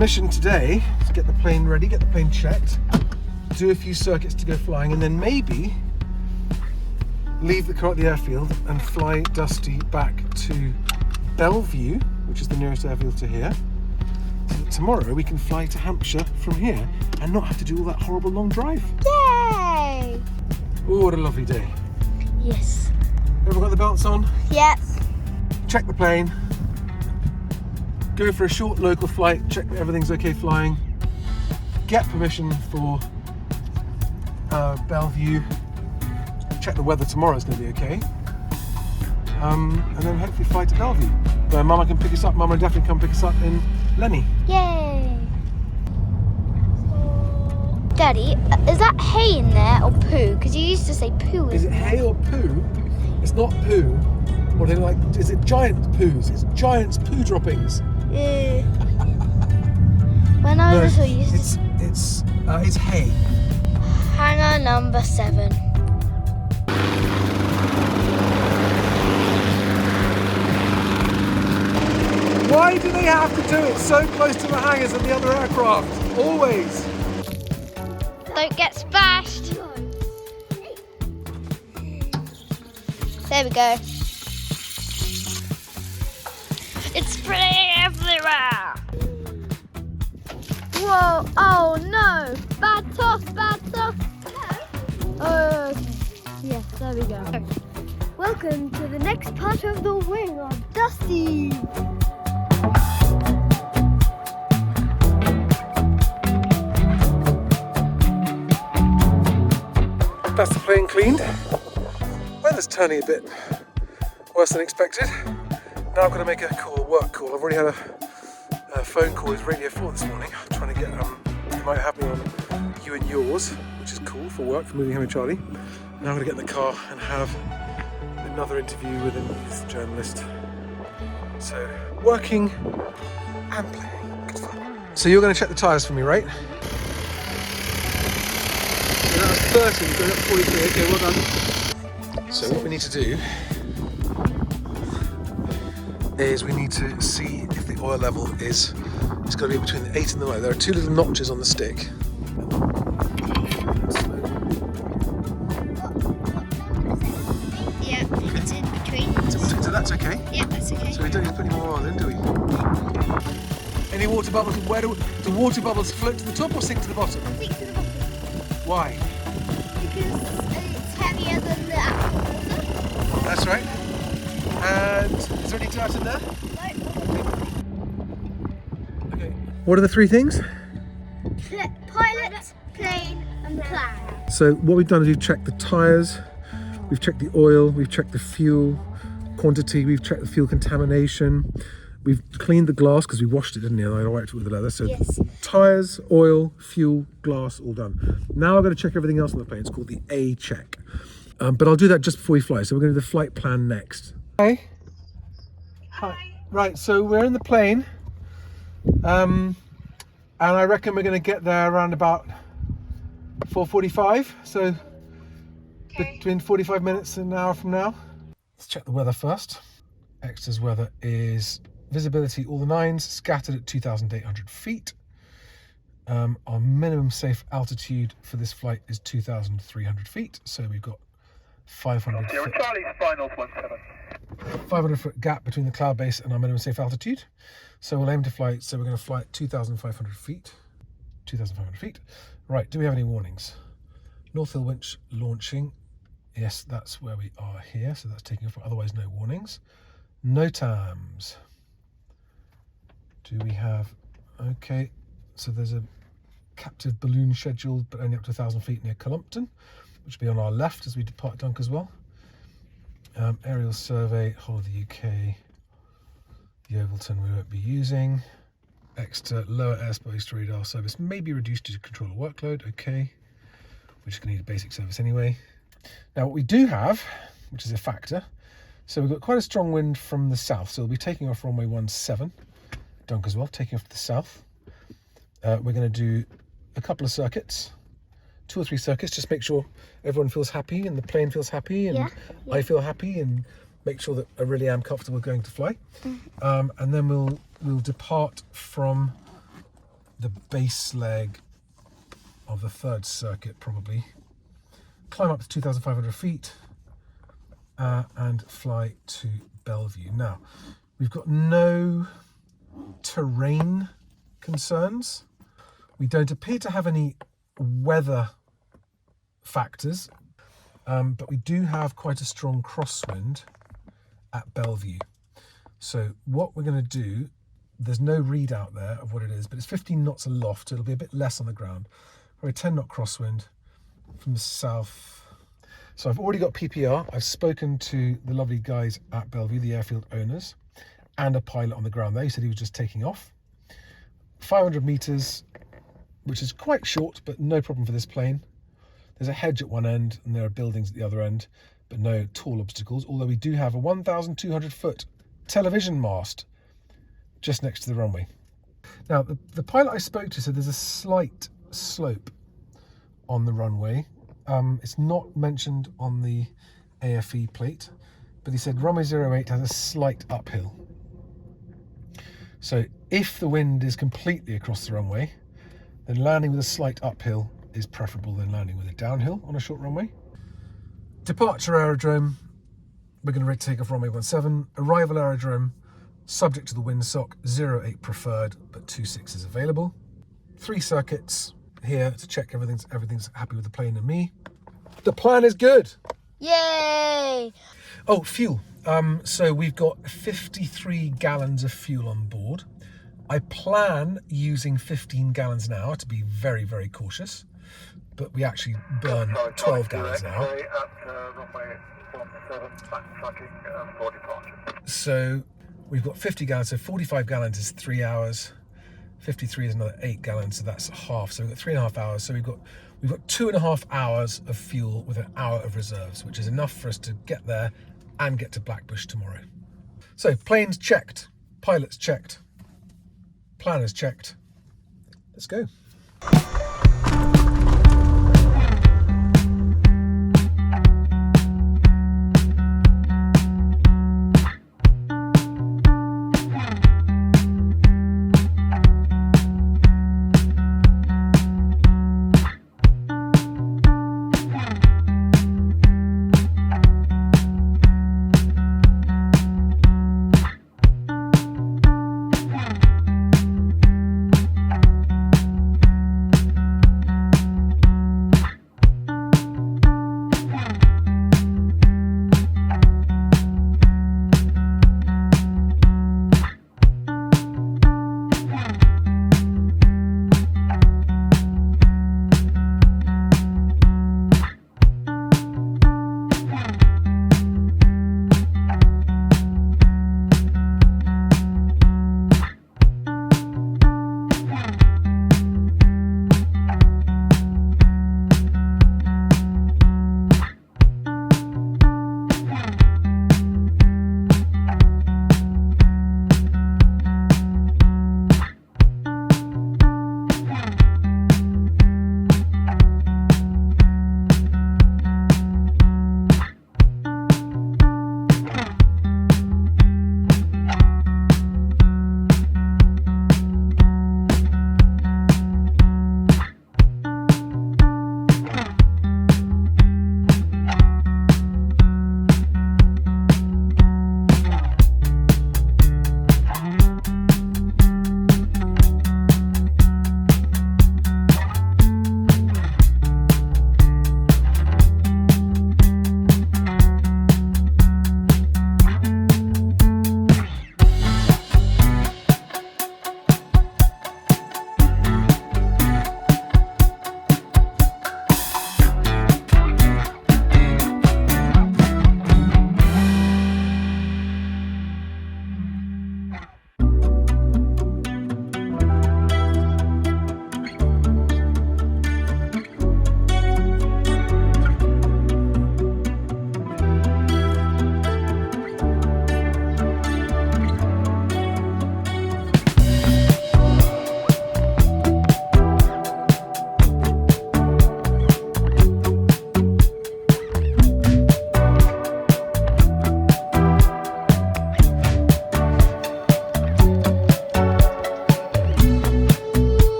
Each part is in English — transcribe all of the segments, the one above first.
mission today is to get the plane ready, get the plane checked, do a few circuits to go flying, and then maybe leave the car at the airfield and fly Dusty back to Bellevue, which is the nearest airfield to here, so that tomorrow we can fly to Hampshire from here and not have to do all that horrible long drive. Yay! Oh, what a lovely day. Yes. Everyone got the belts on? Yes. Check the plane, go for a short local flight, check that everything's okay flying, get permission for Bellevue, check the weather tomorrow is going to be okay, and then hopefully fly to Bellevue where Mama can pick us up. Mama will definitely come pick us up in Lenny. Yay! Daddy, is that hay in there or poo? Because you used to say poo. Is it hay or poo? It's not poo. What are they like? Is it giant poos? It's giant's poo droppings. When I was little, you used to... It's hay. Hangar number 7. Why do they have to do it so close to the hangars of the other aircraft? Always. Don't get splashed. There we go. It's spraying everywhere. Whoa, oh no. Bad toss, bad toss. Oh, okay. Yes, there we go. Welcome to the next part of the wing of Dusty. That's the plane cleaned. Weather's turning a bit worse than expected. Now I've got to make a call, work call. I've already had a phone call with Radio 4 this morning, trying to get, it might have me on You and Yours, which is cool for work, for moving home with Charlie. Now I'm going to get in the car and have another interview with a news journalist. So, working and playing, good fun. So you're going to check the tyres for me, right? That was 30, going up 43, okay, well done. So what we need to do is we need to see if the oil level is, it's got to be between the 8 and the 9. There are 2 little notches on the stick. Yeah, it's in between. So that's okay? Yeah, that's okay. So we don't need to put any more oil in, do we? Any water bubbles, where do the water bubbles float to the top or sink to the bottom? Sink to the bottom. Why? Because it's heavier than the actual water. That's right. And is there any dirt in there? No. Okay. What are the 3 things? Pilot, plane, and plan. So what we've done is we've checked the tyres, we've checked the oil, we've checked the fuel quantity, we've checked the fuel contamination, we've cleaned the glass because we washed it, didn't we? I wiped it with the leather. So yes. Tyres, oil, fuel, glass, all done. Now I've got to check everything else on the plane. It's called the A check. But I'll do that just before we fly. So we're going to do the flight plan next. Hey. Hi. Right, so we're in the plane. And I reckon we're going to get there around about 4:45. So between 45 minutes and an hour from now. Let's check the weather first. Exeter's weather is visibility all the 9s, scattered at 2,800 feet. Our minimum safe altitude for this flight is 2,300 feet. So we've got 500 foot. Charlie's final 17. 500 foot gap between the cloud base and our minimum safe altitude. So we'll aim to fly, so we're going to fly at 2,500 feet. 2,500 feet. Right, do we have any warnings? North Hill winch launching. Yes, that's where we are here. So that's taking off, otherwise no warnings. NOTAMs. Do we have, okay, so there's a captive balloon scheduled, but only up to 1,000 feet near Columpton, which will be on our left as we depart Dunkeswell. Aerial survey, whole of the UK. The Overton we won't be using. Exeter, lower airspace radar service may be reduced due to controller workload. Okay, we're just going to need a basic service anyway. Now what we do have, which is a factor, so we've got quite a strong wind from the south, so we'll be taking off runway 17, Dunkeswell, taking off to the south. We're going to do a couple of circuits, 2 or 3 circuits, just make sure everyone feels happy and the plane feels happy and I feel happy, and make sure that I really am comfortable going to fly. And then we'll depart from the base leg of the third circuit probably, climb up to 2,500 feet and fly to Bellevue. Now, we've got no terrain concerns. We don't appear to have any weather factors, but we do have quite a strong crosswind at Bellevue. So what we're going to do, there's no readout there of what it is, but it's 15 knots aloft, so it'll be a bit less on the ground. Probably 10 knot crosswind from the south. So I've already got PPR. I've spoken to the lovely guys at Bellevue, the Airfield owners, and a pilot on the ground there. He said he was just taking off. 500 meters, which is quite short, but no problem for this plane. There's a hedge at one end and there are buildings at the other end, but no tall obstacles, although we do have a 1,200 foot television mast just next to the runway. Now, the pilot I spoke to said there's a slight slope on the runway. It's not mentioned on the AFE plate, but he said runway 08 has a slight uphill. So if the wind is completely across the runway, then landing with a slight uphill is preferable than landing with a downhill on a short runway. Departure aerodrome, we're going to take off runway 17. Arrival aerodrome, subject to the windsock, 08 preferred, but 26 is available. 3 circuits here to check everything's happy with the plane and me. The plan is good. Yay! Oh, fuel. So we've got 53 gallons of fuel on board. I plan using 15 gallons an hour to be very, very cautious, but we actually burn 12 gallons an hour. So we've got 50 gallons, so 45 gallons is 3 hours. 53 is another 8 gallons, so that's half. So we've got 3.5 hours. So we've got 2.5 hours of fuel with an hour of reserves, which is enough for us to get there and get to Blackbush tomorrow. So planes checked, pilots checked, planners checked. Let's go.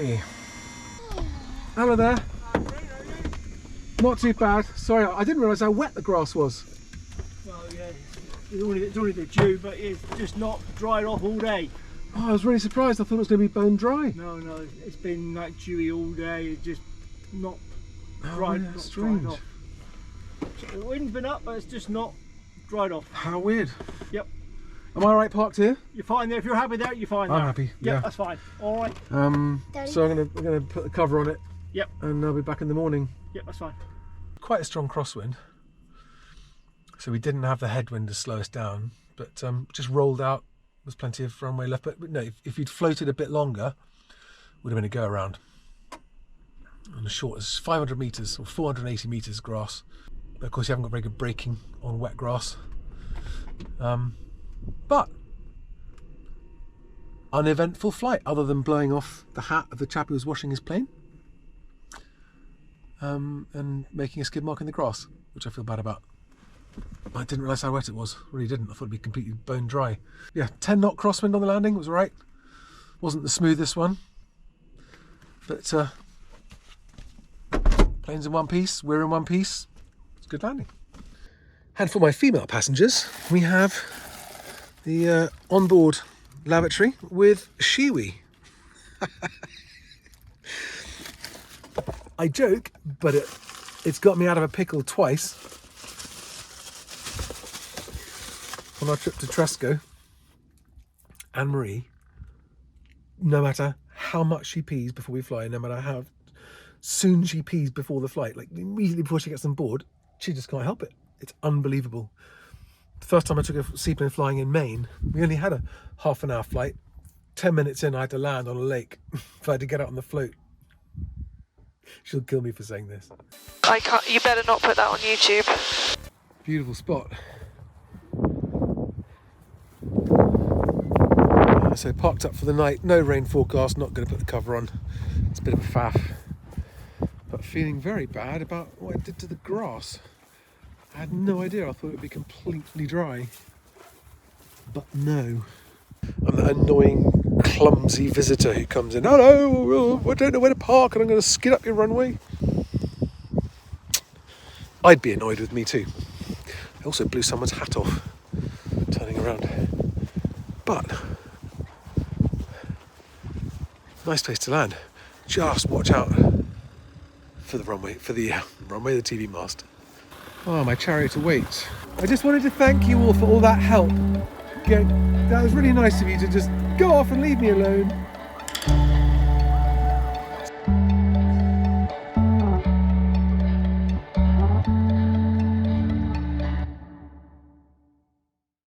Hey. Hello there. Not too bad. Sorry, I didn't realise how wet the grass was. Well, yeah, it's only the dew, but it's just not dried off all day. Oh, I was really surprised. I thought it was going to be bone dry. No, it's been like dewy all day. It's just not dried, yeah, not strange. dried off. So the wind's been up, but it's just not dried off. How weird. Yep. Am I right parked here? You're fine there. If you're happy there, you're fine there. I'm happy. Yep, Yeah. that's fine. All right. So I'm gonna put the cover on it. Yep. And I'll be back in the morning. Yep, that's fine. Quite a strong crosswind. So we didn't have the headwind to slow us down, but just rolled out. There's plenty of runway left, but no, if you'd floated a bit longer, would have been a go around. On the short, it's 500 metres or 480 metres grass. But of course, you haven't got very good braking on wet grass. But uneventful flight, other than blowing off the hat of the chap who was washing his plane, and making a skid mark in the grass, which I feel bad about. I didn't realise how wet it was. Really didn't. I thought it'd be completely bone dry. Yeah, 10 knot crosswind on the landing. It was all right. Wasn't the smoothest one, but plane's in one piece. We're in one piece. It's a good landing. And for my female passengers, we have the onboard lavatory with shiwi. I joke, but it's got me out of a pickle twice. On our trip to Tresco, Anne-Marie, no matter how much she pees before we fly, no matter how soon she pees before the flight, like immediately before she gets on board, she just can't help it. It's unbelievable. The first time I took a seaplane flying in Maine, we only had a half an hour flight. 10 minutes in, I had to land on a lake. I had to get out on the float. She'll kill me for saying this. I can't. You better not put that on YouTube. Beautiful spot. So parked up for the night, no rain forecast, not going to put the cover on. It's a bit of a faff. But feeling very bad about what I did to the grass. I had no idea, I thought it would be completely dry. But no. I'm that annoying, clumsy visitor who comes in, hello, I don't know where to park and I'm going to skid up your runway. I'd be annoyed with me too. I also blew someone's hat off, turning around. But nice place to land. Just watch out for the runway, the TV mast. Oh, my chariot awaits. I just wanted to thank you all for all that help. That was really nice of you to just go off and leave me alone.